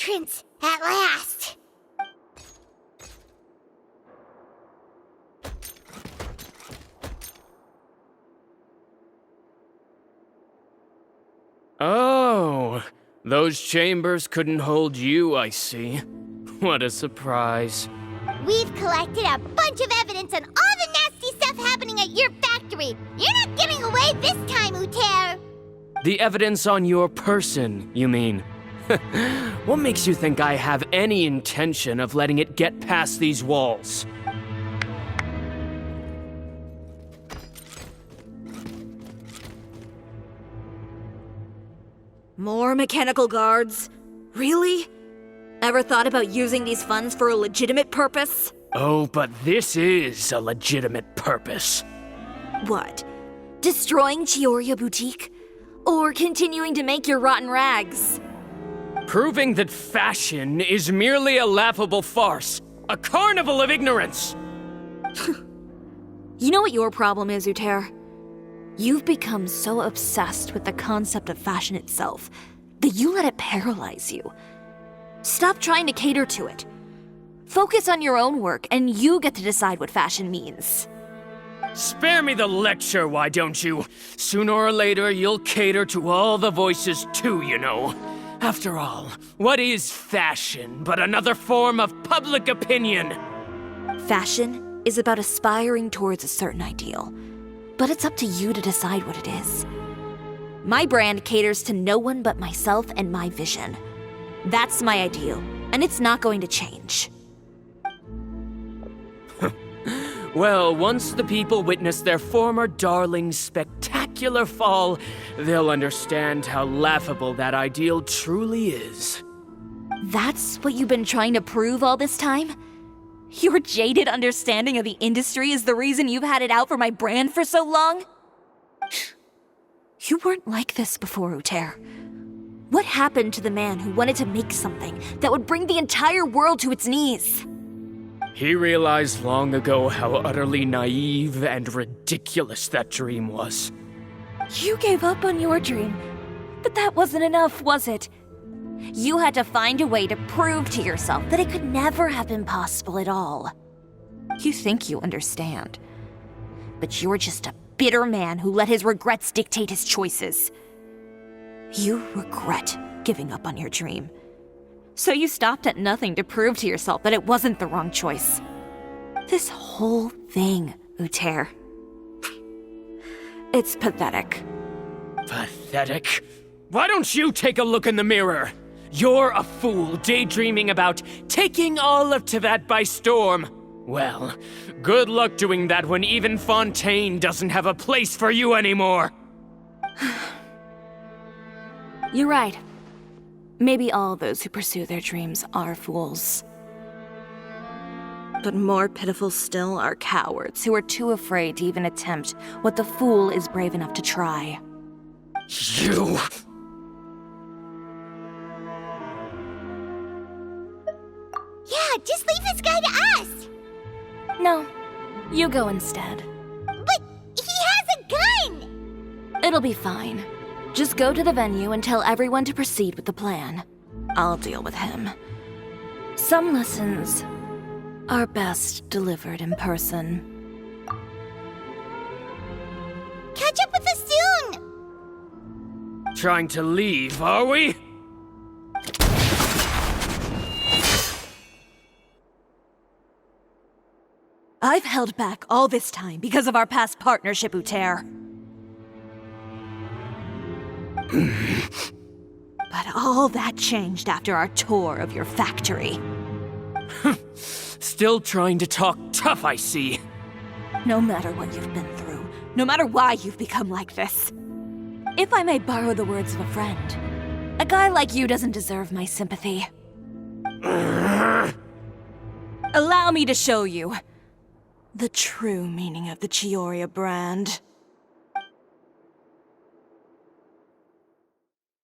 entrance, at last! Oh, those chambers couldn't hold you, I see. What a surprise. We've collected a bunch of evidence on all the nasty stuff happening at your factory. You're not getting away this time, Uther. The evidence on your person, you mean? What makes you think I have any intention of letting it get past these walls? More mechanical guards? Really? Ever thought about using these funds for a legitimate purpose? Oh, but this is a legitimate purpose. What? Destroying Chiori Boutique? Or continuing to make your rotten rags? Proving that fashion is merely a laughable farce. A carnival of ignorance! You know what your problem is, Uther? You've become so obsessed with the concept of fashion itself that you let it paralyze you. Stop trying to cater to it. Focus on your own work, and you get to decide what fashion means. Spare me the lecture, why don't you? Sooner or later, you'll cater to all the voices too, you know. After all, what is fashion but another form of public opinion? Fashion is about aspiring towards a certain ideal, but it's up to you to decide what it is. My brand caters to no one but myself and my vision. That's my ideal, and it's not going to change. Well, once the people witness their former darling's spectacular fall, they'll understand how laughable that ideal truly is. That's what you've been trying to prove all this time? Your jaded understanding of the industry is the reason you've had it out for my brand for so long? You weren't like this before, Uther. What happened to the man who wanted to make something that would bring the entire world to its knees? He realized long ago how utterly naive and ridiculous that dream was. You gave up on your dream, but that wasn't enough, was it? You had to find a way to prove to yourself that it could never have been possible at all. You think you understand, but you're just a bitter man who let his regrets dictate his choices. You regret giving up on your dream. So you stopped at nothing to prove to yourself that it wasn't the wrong choice. This whole thing, Uther. It's pathetic. Pathetic? Why don't you take a look in the mirror? You're a fool daydreaming about taking all of Tibet by storm. Well, good luck doing that when even Fontaine doesn't have a place for you anymore. You're right. Maybe all those who pursue their dreams are fools. But more pitiful still are cowards who are too afraid to even attempt what the fool is brave enough to try. You... Yeah, just leave this guy to us! No, you go instead. But he has a gun! It'll be fine. Just go to the venue and tell everyone to proceed with the plan. I'll deal with him. Some lessons are best delivered in person. Catch up with us soon! Trying to leave, are we? I've held back all this time because of our past partnership, Uther. But all that changed after our tour of your factory. Still trying to talk tough, I see. No matter what you've been through, no matter why you've become like this. If I may borrow the words of a friend, a guy like you doesn't deserve my sympathy. Allow me to show you the true meaning of the Chiori brand.